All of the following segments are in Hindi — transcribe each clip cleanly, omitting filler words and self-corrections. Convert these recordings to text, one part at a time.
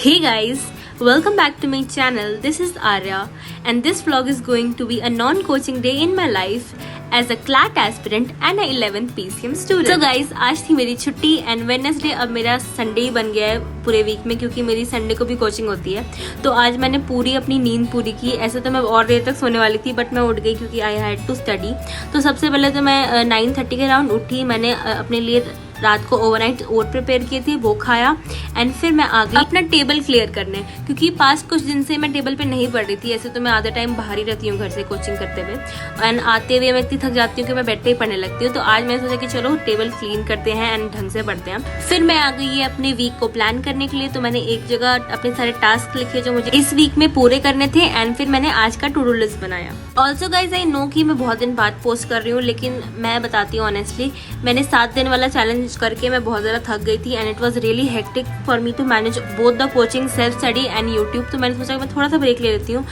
Hey guys, welcome back to my channel. This is Arya and this vlog is going to be a non-coaching day in my life as a CLAT aspirant and a 11th PCM student. So guys, आज थी मेरी छुट्टी एंड वेडनेसडे अब मेरा संडे ही बन गया है पूरे वीक में, क्योंकि मेरी संडे को भी कोचिंग होती है। तो आज मैंने पूरी अपनी नींद पूरी की। ऐसे तो मैं और देर तक सोने वाली थी बट मैं उठ गई क्योंकि आई हैड टू स्टडी। तो सबसे पहले तो मैं 9:30 के अराउंड उठी। मैंने अपने लिए रात को ओवरनाइट ओट प्रिपेयर किए थे, वो खाया एंड फिर मैं आ गई अपना टेबल क्लियर करने, क्योंकि पास कुछ दिन से मैं टेबल पे नहीं पढ़ रही थी। ऐसे तो मैं आधा टाइम बाहर ही रहती हूँ घर से कोचिंग करते हुए एंड आते हुए मैं इतनी थक जाती हूँ कि मैं बेड पे ही पढ़ने लगती हूँ। तो आज मैंने सोचा कि चलो टेबल क्लीन करते हैं एंड ढंग से पढ़ते हैं। फिर मैं आ गई है अपने वीक को प्लान करने के लिए। तो मैंने एक जगह अपने सारे टास्क लिखे जो मुझे इस वीक में पूरे करने थे एंड फिर मैंने आज का टू डू लिस्ट बनाया। ऑल्सो गाइज आई नो कि मैं बहुत दिन बाद पोस्ट कर रही हूँ, लेकिन मैं बताती हूँ ऑनेस्टली, मैंने 7 दिन वाला चैलेंज करके मैं बहुत ज़्यादा थक गई थी and it was really hectic for me to manage both the coaching, self study and YouTube. तो मैंने सोचा कि मैं थोड़ा सा ब्रेक ले लेती हूँ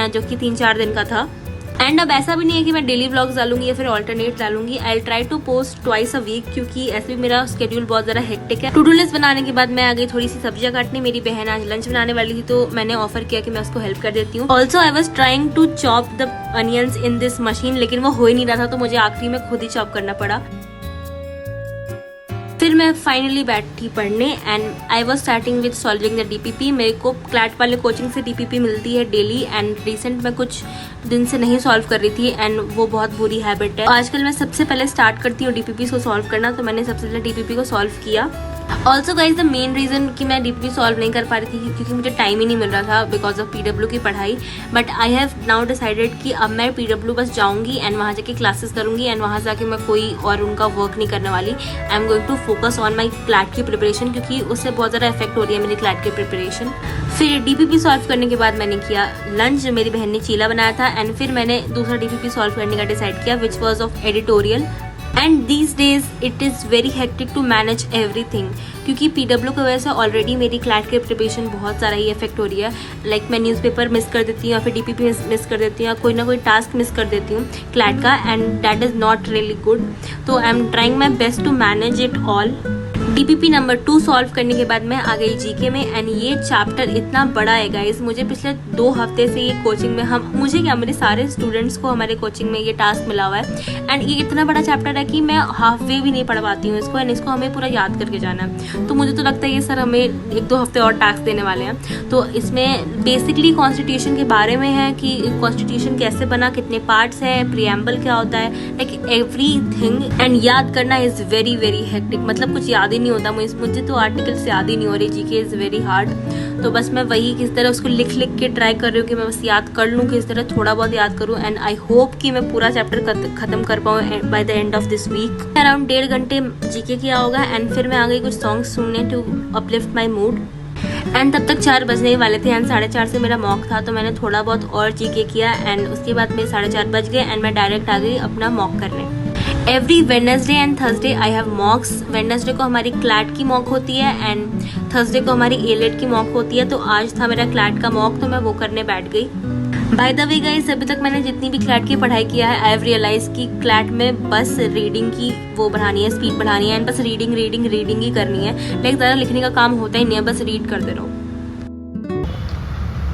जो कि 3-4 दिन का था। एंड अब ऐसा भी नहीं है कि मैं डेली व्लॉग्स डालूंगी या फिर ऑल्टरनेट डालूंगी। I try to post twice a week, क्योंकि ऐसे भी मेरा शेड्यूल बहुत ज्यादा हेक्टिक है। टू डू लिस्ट बनाने के बाद मैं आ गई थोड़ी सी सब्जियां काटने। मेरी बहन आज लंच बनाने वाली थी तो मैंने ऑफर किया कि मैं उसको हेल्प कर देती हूँ। Also I was trying to chop the onions in this machine, लेकिन वो हो ही नहीं रहा था तो मुझे आखिरी में खुद ही चॉप करना पड़ा। फिर मैं फाइनली बैठी पढ़ने and I was starting with solving the DPP। मेरे को क्लैट वाले कोचिंग से DPP मिलती है डेली एंड रिसेंट मैं कुछ दिन से नहीं सॉल्व कर रही थी एंड वो बहुत बुरी हैबिट है। आजकल मैं सबसे पहले स्टार्ट करती हूँ DPP को सॉल्व करना, तो मैंने सबसे पहले DPP को सॉल्व किया। Also guys the main reason कि मैं DPP सॉल्व नहीं कर पा रही थी क्योंकि मुझे टाइम ही नहीं मिल रहा था बिकॉज ऑफ PW की पढ़ाई। But I have now decided कि अब मैं PW बस जाऊंगी एंड वहाँ जाके क्लासेस करूंगी एंड वहाँ जाके मैं कोई और उनका वर्क नहीं करने वाली। I am going to focus on my CLAT की प्रिपरेशन, क्योंकि उससे बहुत ज़्यादा इफेक्ट हो रही है मेरी क्लैट की प्रिपरेशन। फिर DPP सॉल्व करने के बाद मैंने किया लंच। मेरी बहन ने चीला बनाया था एंड फिर मैंने दूसरा DPP सॉल्व करने का डिसाइड किया which was of editorial. And these days it is very hectic to manage everything, क्योंकि PW की वजह से ऑलरेडी मेरी क्लैट की प्रिपरेशन बहुत सारा ही इफेक्ट हो रही है। लाइक मैं न्यूज़पेपर मिस कर देती हूँ या फिर DPP मिस कर देती हूँ या कोई ना कोई टास्क मिस कर देती हूँ क्लैट का and that is not really good. तो I am trying my best to manage it all. DPP number 2 solve करने के बाद मैं आ गई GK में एंड ये चैप्टर इतना बड़ा है गाइज। मुझे पिछले 2 हफ्ते से ये कोचिंग में मेरे सारे स्टूडेंट्स को हमारे कोचिंग में ये टास्क मिला हुआ है एंड ये इतना बड़ा चैप्टर है कि मैं हाफ वे भी नहीं पढ़ पाती हूँ इसको एंड इसको हमें पूरा याद करके जाना है। तो मुझे तो लगता है ये सर हमें 1-2 हफ्ते और टास्क देने वाले हैं। तो इसमें बेसिकली कॉन्स्टिट्यूशन के बारे में है कि कॉन्स्टिट्यूशन कैसे बना, कितने पार्ट्स है, प्रीएम्बल क्या होता है, लाइक एवरीथिंग। एंड याद करना इज़ वेरी वेरी हेक्टिक, मतलब कुछ याद ही नहीं होता मुझे तो आर्टिकल्स याद ही नहीं हो रही। GK is very hard. तो बस मैं वही किस तरह उसको लिख के ट्राई कर रही हूँ कि मैं बस याद कर लूँ, किस तरह थोड़ा बहुत याद करूँ एंड आई होप कि मैं पूरा चैप्टर खत्म कर पाऊँ by the end of this week. Around 1.5 घंटे GK किया होगा एंड फिर मैं आ गई कुछ सॉन्ग्स सुनने to uplift my mood. And तब तक 4 बजने ही वाले थे एंड 4:30 से मेरा मॉक था, तो मैंने थोड़ा बहुत और GK किया एंड उसके बाद मेरे 4:30 बज गए एंड मैं डायरेक्ट आ गई अपना मॉक करने। Every Wednesday and Thursday I have मॉक्स। Wednesday को हमारी क्लैट की मॉक होती है एंड थर्सडे को हमारी A-लेट की मॉक होती है। तो आज था मेरा क्लैट का मॉक तो मैं वो करने बैठ गई। बाय द वे गाइस, अभी तक मैंने जितनी भी क्लैट की पढ़ाई किया है आई हैव रियलाइज कि क्लैट में बस रीडिंग की वो बढ़ानी है, स्पीड बढ़ानी है एंड बस रीडिंग ही करनी है। लाइक ज़्यादा लिखने का काम होता ही नहीं है, बस रीड करते रहो।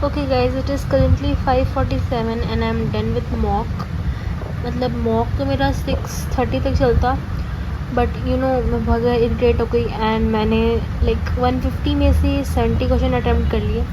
Okay guys, it is currently 5:47 and I am done with mock. मतलब मॉक तो मेरा 6:30 तक चलता बट यू नो मैं बहुत ज़्यादा इरिटेट हो गई एंड मैंने लाइक 150 में से 70 क्वेश्चन अटैम्प्ट कर लिए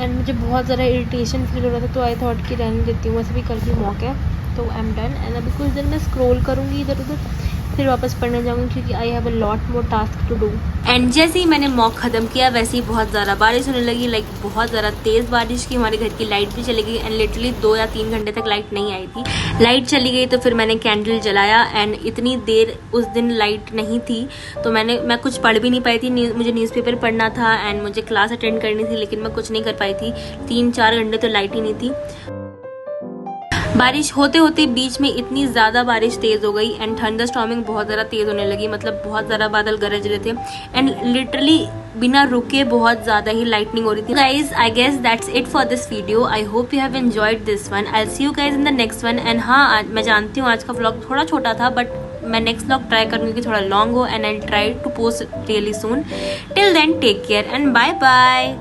एंड मुझे बहुत ज़्यादा इरिटेशन फील हो रहा था। तो आई थॉट कि रहने देती हूँ, वैसे भी कल भी मॉक है तो आई एम डन। एंड अभी कुछ देर मैं स्क्रॉल करूँगी इधर उधर, फिर वापस पढ़ने जाऊँगी क्योंकि I have a lot more task to do. And जैसे ही मैंने मॉक ख़त्म किया वैसे ही बहुत ज़्यादा बारिश होने लगी, लाइक बहुत ज़्यादा तेज़ बारिश की। हमारे घर की लाइट भी चली गई एंड लिटरली 2 या 3 घंटे तक लाइट नहीं आई थी। लाइट चली गई तो फिर मैंने कैंडल जलाया एंड इतनी देर उस दिन लाइट नहीं थी तो मैं कुछ पढ़ भी नहीं पाई थी। मुझे न्यूज़पेपर पढ़ना था एंड मुझे क्लास अटेंड करनी थी, लेकिन मैं कुछ नहीं कर पाई थी। 3-4 घंटे तो लाइट ही नहीं थी। बारिश होते होते बीच में इतनी ज़्यादा बारिश तेज़ हो गई एंड थंडर स्टॉर्मिंग बहुत ज़्यादा तेज़ होने लगी, मतलब बहुत ज़्यादा बादल गरज रहे थे एंड लिटरली बिना रुके बहुत ज़्यादा ही लाइटनिंग हो रही थी। Guys I guess that's it for this video. I hope you have enjoyed this one. I see you guys in the next one. And हाँ, मैं जानती हूँ आज का व्लॉग थोड़ा छोटा था बट मैं नेक्स्ट व्लॉग ट्राई करूँगी कि थोड़ा लॉन्ग हो and I try to post really soon. Till then take care and bye bye.